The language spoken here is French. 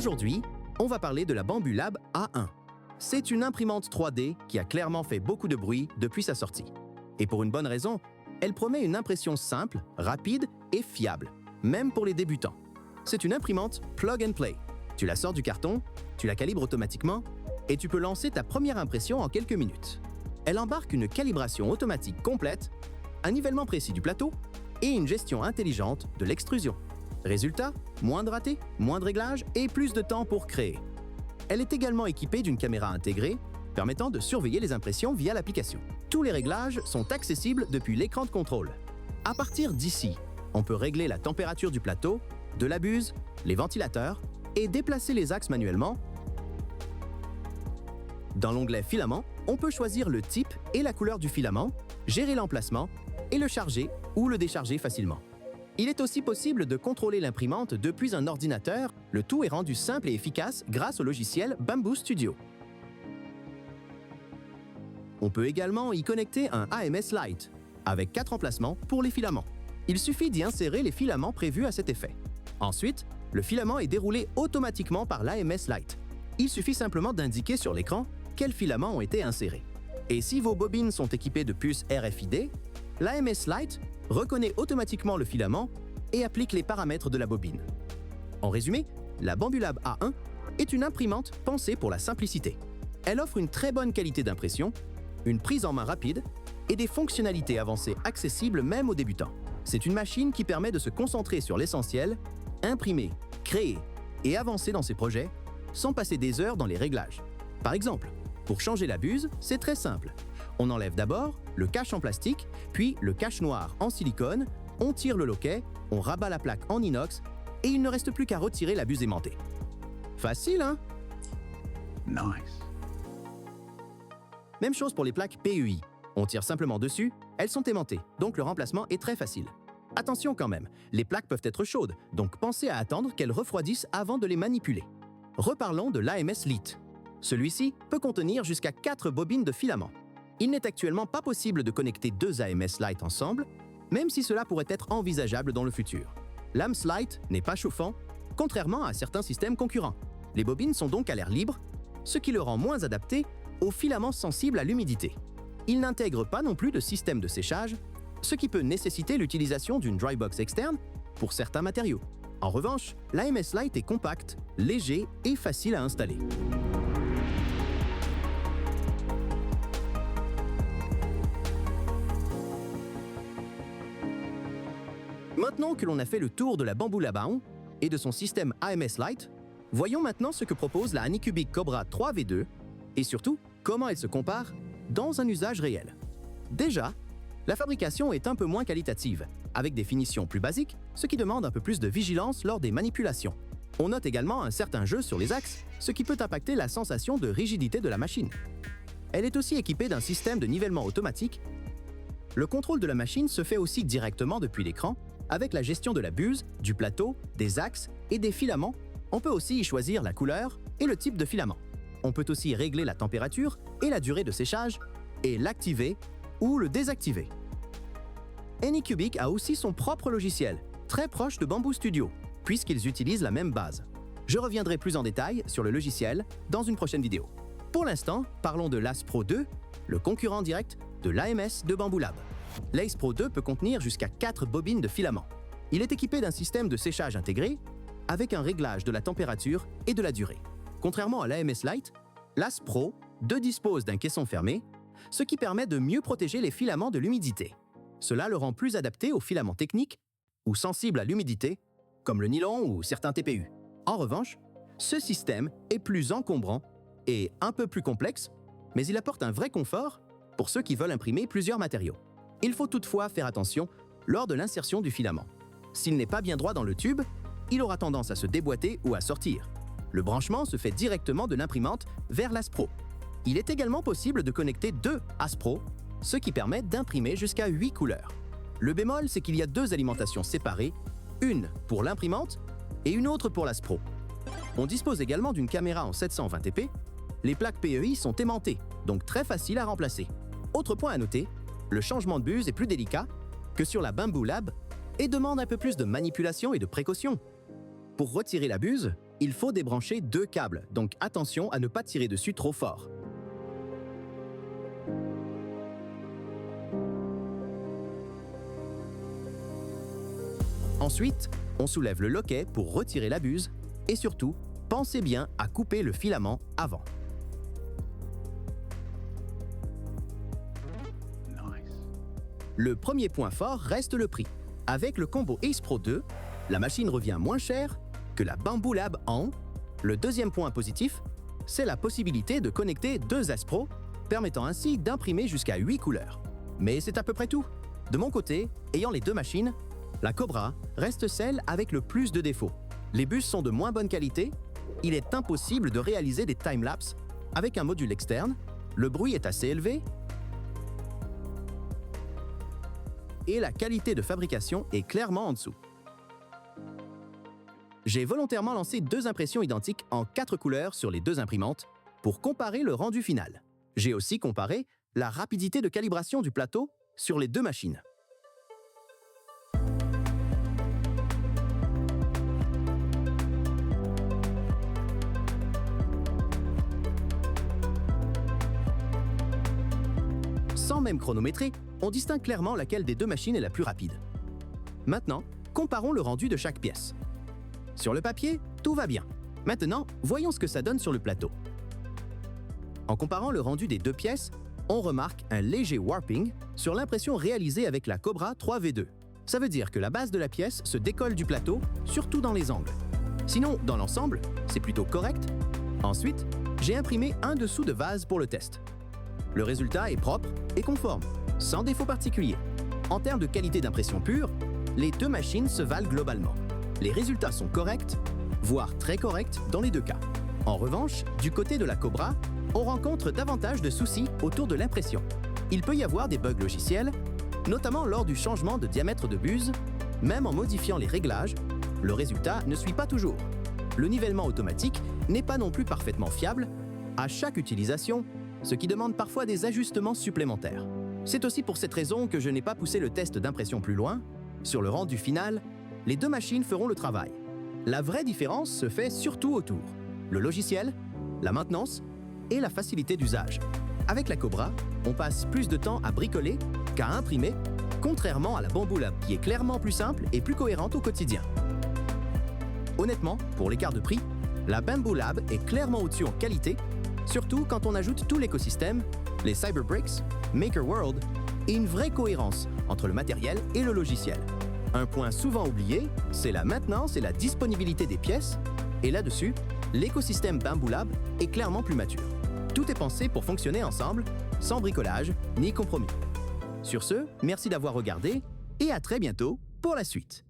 Aujourd'hui, on va parler de la Bambulab A1. C'est une imprimante 3D qui a clairement fait beaucoup de bruit depuis sa sortie. Et pour une bonne raison, elle promet une impression simple, rapide et fiable, même pour les débutants. C'est une imprimante plug and play. Tu la sors du carton, tu la calibres automatiquement et tu peux lancer ta première impression en quelques minutes. Elle embarque une calibration automatique complète, un nivellement précis du plateau et une gestion intelligente de l'extrusion. Résultat, moins de ratés, moins de réglages et plus de temps pour créer. Elle est également équipée d'une caméra intégrée permettant de surveiller les impressions via l'application. Tous les réglages sont accessibles depuis l'écran de contrôle. À partir d'ici, on peut régler la température du plateau, de la buse, les ventilateurs et déplacer les axes manuellement. Dans l'onglet Filament, on peut choisir le type et la couleur du filament, gérer l'emplacement et le charger ou le décharger facilement. Il est aussi possible de contrôler l'imprimante depuis un ordinateur, le tout est rendu simple et efficace grâce au logiciel Bamboo Studio. On peut également y connecter un AMS Lite, avec 4 emplacements pour les filaments. Il suffit d'y insérer les filaments prévus à cet effet. Ensuite, le filament est déroulé automatiquement par l'AMS Lite. Il suffit simplement d'indiquer sur l'écran quels filaments ont été insérés. Et si vos bobines sont équipées de puces RFID, l'AMS Lite reconnaît automatiquement le filament et applique les paramètres de la bobine. En résumé, la Bambulab A1 est une imprimante pensée pour la simplicité. Elle offre une très bonne qualité d'impression, une prise en main rapide et des fonctionnalités avancées accessibles même aux débutants. C'est une machine qui permet de se concentrer sur l'essentiel, imprimer, créer et avancer dans ses projets sans passer des heures dans les réglages. Par exemple, pour changer la buse, c'est très simple. On enlève d'abord le cache en plastique, puis le cache noir en silicone, on tire le loquet, on rabat la plaque en inox et il ne reste plus qu'à retirer la buse aimantée. Facile, hein? Nice. Même chose pour les plaques PEI. On tire simplement dessus, elles sont aimantées, donc le remplacement est très facile. Attention quand même, les plaques peuvent être chaudes, donc pensez à attendre qu'elles refroidissent avant de les manipuler. Reparlons de l'AMS Lite. Celui-ci peut contenir jusqu'à 4 bobines de filament. Il n'est actuellement pas possible de connecter 2 AMS Lite ensemble, même si cela pourrait être envisageable dans le futur. L'AMS Lite n'est pas chauffant, contrairement à certains systèmes concurrents. Les bobines sont donc à l'air libre, ce qui le rend moins adapté aux filaments sensibles à l'humidité. Il n'intègre pas non plus de système de séchage, ce qui peut nécessiter l'utilisation d'une dry box externe pour certains matériaux. En revanche, l'AMS Lite est compact, léger et facile à installer. Maintenant que l'on a fait le tour de la Bambulab A1 et de son système AMS Lite, voyons maintenant ce que propose la Anycubic Cobra 3 V2 et surtout comment elle se compare dans un usage réel. Déjà, la fabrication est un peu moins qualitative, avec des finitions plus basiques, ce qui demande un peu plus de vigilance lors des manipulations. On note également un certain jeu sur les axes, ce qui peut impacter la sensation de rigidité de la machine. Elle est aussi équipée d'un système de nivellement automatique. Le contrôle de la machine se fait aussi directement depuis l'écran, avec la gestion de la buse, du plateau, des axes et des filaments. On peut aussi y choisir la couleur et le type de filament. On peut aussi régler la température et la durée de séchage et l'activer ou le désactiver. Anycubic a aussi son propre logiciel, très proche de Bamboo Studio, puisqu'ils utilisent la même base. Je reviendrai plus en détail sur le logiciel dans une prochaine vidéo. Pour l'instant, parlons de l'Ace Pro 2, le concurrent direct de l'AMS de Bambulab. L'Ace Pro 2 peut contenir jusqu'à 4 bobines de filament. Il est équipé d'un système de séchage intégré avec un réglage de la température et de la durée. Contrairement à l'AMS Lite, l'Ace Pro 2 dispose d'un caisson fermé, ce qui permet de mieux protéger les filaments de l'humidité. Cela le rend plus adapté aux filaments techniques ou sensibles à l'humidité, comme le nylon ou certains TPU. En revanche, ce système est plus encombrant et un peu plus complexe, mais il apporte un vrai confort pour ceux qui veulent imprimer plusieurs matériaux. Il faut toutefois faire attention lors de l'insertion du filament. S'il n'est pas bien droit dans le tube, il aura tendance à se déboîter ou à sortir. Le branchement se fait directement de l'imprimante vers l'Ace Pro. Il est également possible de connecter 2 Ace Pro, ce qui permet d'imprimer jusqu'à 8 couleurs. Le bémol, c'est qu'il y a 2 alimentations séparées, une pour l'imprimante et une autre pour l'Ace Pro. On dispose également d'une caméra en 720p. Les plaques PEI sont aimantées, donc très faciles à remplacer. Autre point à noter, le changement de buse est plus délicat que sur la Bambulab et demande un peu plus de manipulation et de précaution. Pour retirer la buse, il faut débrancher 2 câbles, donc attention à ne pas tirer dessus trop fort. Ensuite, on soulève le loquet pour retirer la buse et surtout, pensez bien à couper le filament avant. Nice. Le premier point fort reste le prix. Avec le combo Ace Pro 2, la machine revient moins chère que la Bamboo Lab En. Le deuxième point positif, c'est la possibilité de connecter 2 Ace Pro, permettant ainsi d'imprimer jusqu'à 8 couleurs. Mais c'est à peu près tout. De mon côté, ayant les 2 machines, la Cobra reste celle avec le plus de défauts. Les bus sont de moins bonne qualité, il est impossible de réaliser des timelapses avec un module externe, le bruit est assez élevé et la qualité de fabrication est clairement en dessous. J'ai volontairement lancé 2 impressions identiques en 4 couleurs sur les 2 imprimantes pour comparer le rendu final. J'ai aussi comparé la rapidité de calibration du plateau sur les 2 machines. Sans même chronométrer, on distingue clairement laquelle des 2 machines est la plus rapide. Maintenant, comparons le rendu de chaque pièce. Sur le papier, tout va bien. Maintenant, voyons ce que ça donne sur le plateau. En comparant le rendu des 2 pièces, on remarque un léger warping sur l'impression réalisée avec la Cobra 3V2. Ça veut dire que la base de la pièce se décolle du plateau, surtout dans les angles. Sinon, dans l'ensemble, c'est plutôt correct. Ensuite, j'ai imprimé un dessous de vase pour le test. Le résultat est propre et conforme, sans défaut particulier. En termes de qualité d'impression pure, les 2 machines se valent globalement. Les résultats sont corrects, voire très corrects dans les 2 cas. En revanche, du côté de la Cobra, on rencontre davantage de soucis autour de l'impression. Il peut y avoir des bugs logiciels, notamment lors du changement de diamètre de buse. Même en modifiant les réglages, le résultat ne suit pas toujours. Le nivellement automatique n'est pas non plus parfaitement fiable à chaque utilisation, ce qui demande parfois des ajustements supplémentaires. C'est aussi pour cette raison que je n'ai pas poussé le test d'impression plus loin. Sur le rendu final, les 2 machines feront le travail. La vraie différence se fait surtout autour: le logiciel, la maintenance et la facilité d'usage. Avec la Cobra, on passe plus de temps à bricoler qu'à imprimer, contrairement à la Bamboo Lab qui est clairement plus simple et plus cohérente au quotidien. Honnêtement, pour l'écart de prix, la Bamboo Lab est clairement au-dessus en qualité, surtout quand on ajoute tout l'écosystème, les Cyberbricks, Maker World et une vraie cohérence entre le matériel et le logiciel. Un point souvent oublié, c'est la maintenance et la disponibilité des pièces, et là-dessus, l'écosystème Bamboo Lab est clairement plus mature. Tout est pensé pour fonctionner ensemble, sans bricolage ni compromis. Sur ce, merci d'avoir regardé et à très bientôt pour la suite.